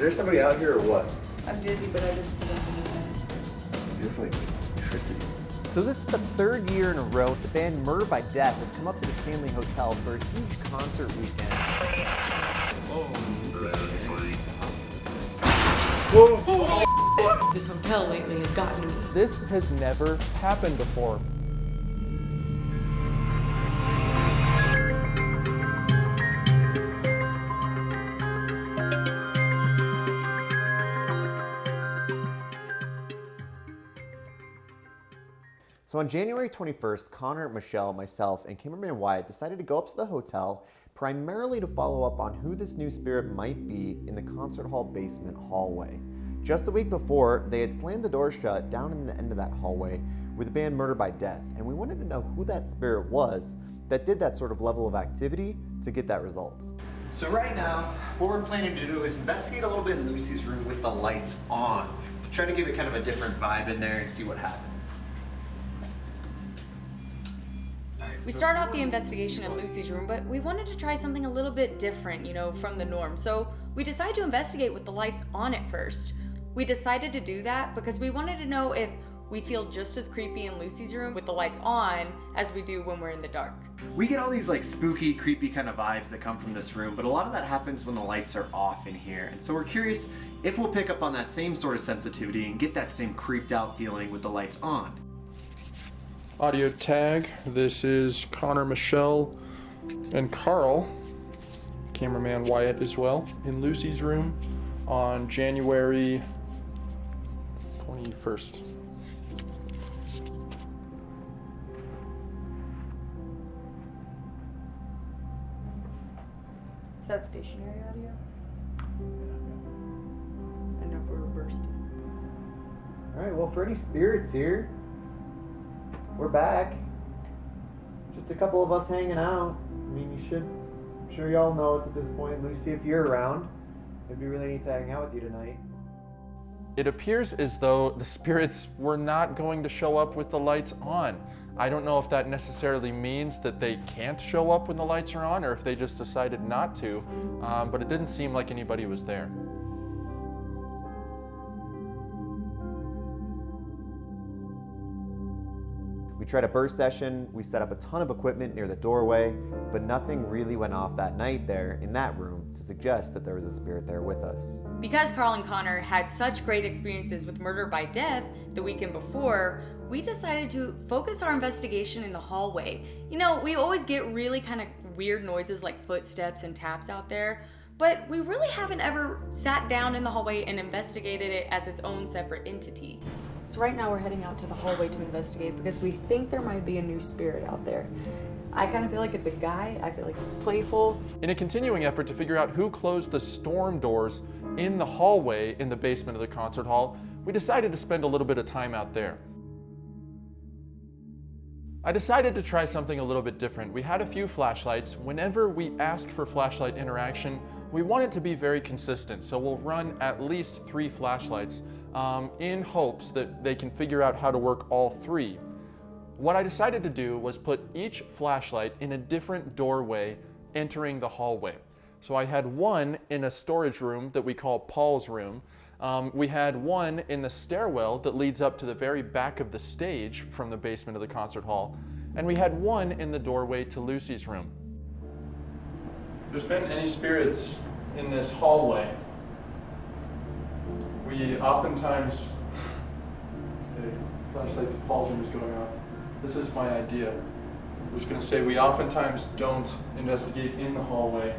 there somebody out here or what? I'm dizzy, but I just forgot to do that. Feels like electricity. So this is the third year in a row the band Murder by Death has come up to the Stanley Hotel for a huge concert weekend. Whoa! This hotel lately has gotten to me. This has never happened before. So on January 21st, Connor, Michelle, myself, and cameraman Wyatt decided to go up to the hotel primarily to follow up on who this new spirit might be in the concert hall basement hallway. Just the week before, they had slammed the door shut down in the end of that hallway with the band Murder by Death, and we wanted to know who that spirit was that did that sort of level of activity to get that result. So right now, what we're planning to do is investigate a little bit in Lucy's room with the lights on. Try to give it kind of a different vibe in there and see what happens. We start off the investigation in Lucy's room, but we wanted to try something a little bit different, from the norm. So we decided to investigate with the lights on at first. We decided to do that because we wanted to know if we feel just as creepy in Lucy's room with the lights on as we do when we're in the dark. We get all these like spooky, creepy kind of vibes that come from this room, but a lot of that happens when the lights are off in here. And so we're curious if we'll pick up on that same sort of sensitivity and get that same creeped out feeling with the lights on. Audio tag. This is Connor, Michelle, and Carl, cameraman Wyatt as well, in Lucy's room on January 21st. Is that stationary audio? I know if we're reversed. Alright, well, for any spirits here, we're back. Just a couple of us hanging out. I mean, I'm sure y'all know us at this point. Lucy, if you're around, it'd be really neat to hang out with you tonight. It appears as though the spirits were not going to show up with the lights on. I don't know if that necessarily means that they can't show up when the lights are on or if they just decided not to, but it didn't seem like anybody was there. We tried a burst session, we set up a ton of equipment near the doorway, but nothing really went off that night there in that room to suggest that there was a spirit there with us. Because Carl and Connor had such great experiences with Murder by Death the weekend before, we decided to focus our investigation in the hallway. We always get really kind of weird noises like footsteps and taps out there, but we really haven't ever sat down in the hallway and investigated it as its own separate entity. So right now we're heading out to the hallway to investigate because we think there might be a new spirit out there. I kind of feel like it's a guy. I feel like it's playful. In a continuing effort to figure out who closed the storm doors in the hallway in the basement of the concert hall, we decided to spend a little bit of time out there. I decided to try something a little bit different. We had a few flashlights. Whenever we asked for flashlight interaction, we want it to be very consistent, so we'll run at least 3 flashlights in hopes that they can figure out how to work all 3. What I decided to do was put each flashlight in a different doorway entering the hallway. So I had one in a storage room that we call Paul's room. We had one in the stairwell that leads up to the very back of the stage from the basement of the concert hall. And we had one in the doorway to Lucy's room. If there's been any spirits in this hallway, we oftentimes, okay, flashlight to Paul's room is going off. This is my idea. I was going to say we oftentimes don't investigate in the hallway.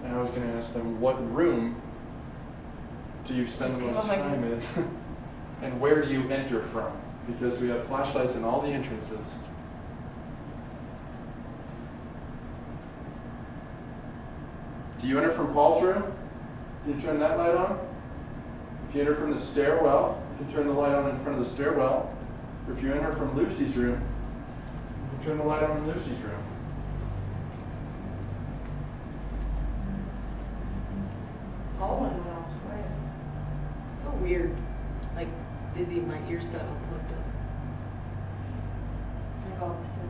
And I was going to ask them, what room do you spend the most time in? And where do you enter from? Because we have flashlights in all the entrances. Do you enter from Paul's room? You turn that light on. If you enter from the stairwell, you can turn the light on in front of the stairwell. Or if you enter from Lucy's room, you can turn the light on in Lucy's room. Paul went off twice. I feel weird. Like dizzy, my ears got all plugged up. Like all of a sudden.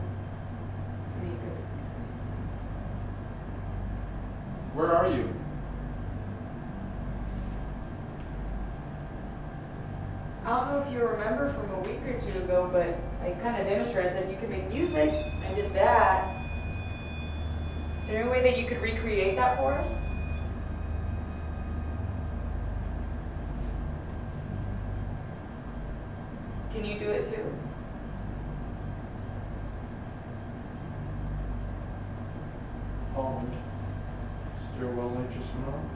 I need to go to these things. Where are you? if you remember from a week or two ago, but I kind of demonstrated. I said you can make music. I did that. Is there any way that you could recreate that for us? Can you do it too? Oh, stairwell light just went on.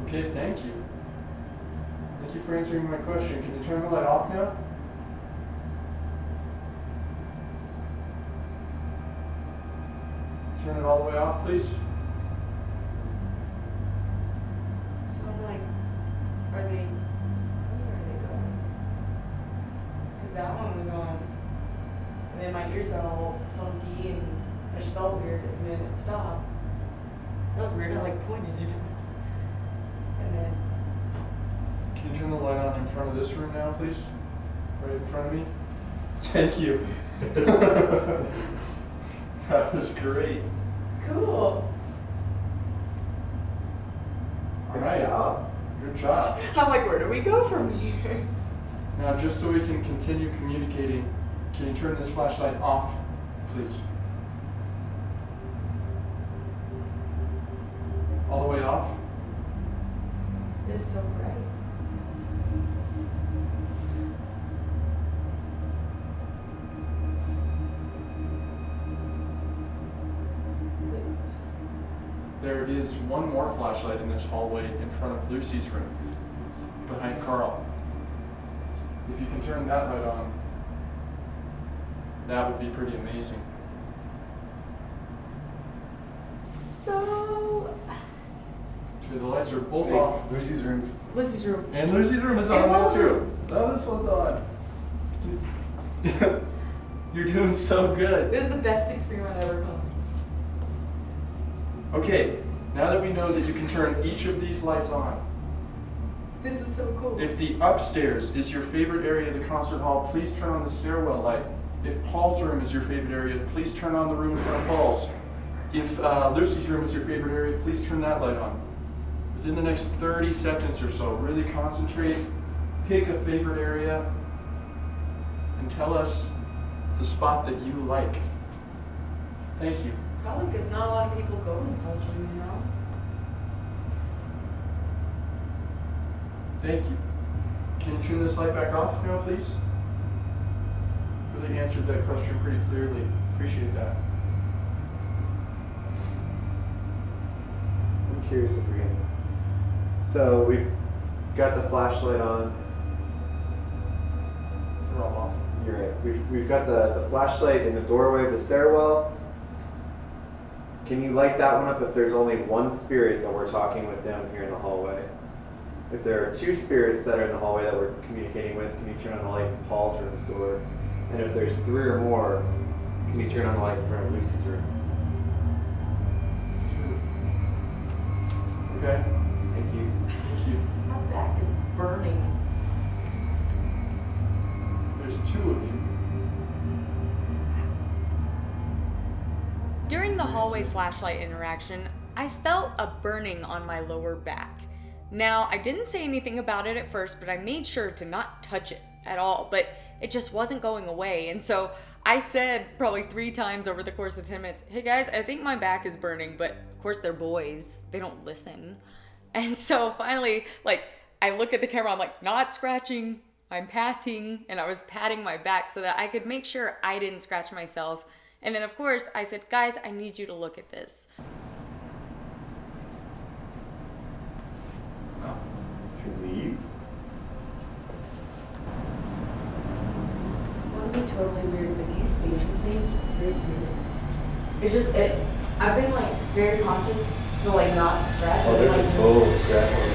Okay, thank you. Thank you for answering my question. Can you turn the light off now? Turn it all the way off, please. So I'm like, are they? Where are they going? Because that one was on, and then my ears got all funky, and I just felt weird, and then it stopped. That was weird. I like pointed at him, and then. Can you turn the light on in front of this room now, please? Right in front of me? Thank you. That was great. Cool. All right. Good job. I'm like, where do we go from here? Now, just so we can continue communicating, can you turn this flashlight off, please? All the way off? It's so bright. There is one more flashlight in this hallway in front of Lucy's room, behind Carl. If you can turn that light on, that would be pretty amazing. So. Okay, the lights are both off. Lucy's room. Lucy's room. And Lucy's room is on And now Paul's too. room. Oh, this one's on. You're doing so good. This is the best experiment I've ever done. Okay, now that we know that you can turn each of these lights on, This is so cool. if the upstairs is your favorite area of the concert hall, please turn on the stairwell light. If Paul's room is your favorite area, please turn on the room in front of Paul's. If Lucy's room is your favorite area, please turn that light on. Within the next 30 seconds or so, really concentrate, pick a favorite area, and tell us the spot that you like. Thank you. Probably because not a lot of people go in Paul's room, you know? Thank you. Can you turn this light back off now, please? Really answered that question pretty clearly. Appreciate that. I'm curious if we're gonna. So we've got the flashlight on. They're all off. You're right. We've got the flashlight in the doorway of the stairwell. Can you light that one up if there's only one spirit that we're talking with down here in the hallway? If there are two spirits that are in the hallway that we're communicating with, can you turn on the light in Paul's room's door? And if there's three or more, can you turn on the light in front of Lucy's room? Okay. Thank you. Thank you. My back is burning. There's two of you. During the hallway flashlight interaction, I felt a burning on my lower back. Now, I didn't say anything about it at first, but I made sure to not touch it at all, but it just wasn't going away. And so I said probably 3 times over the course of 10 minutes, hey guys, I think my back is burning, but of course they're boys. They don't listen. And so finally, I look at the camera, I'm like, not scratching, I'm patting, and I was patting my back so that I could make sure I didn't scratch myself. And then of course I said, guys, I need you to look at this. Should we leave? It would be totally weird, but do you see anything? Very weird. It's just, I've been very conscious to not scratch. Oh, there's a total scratch on the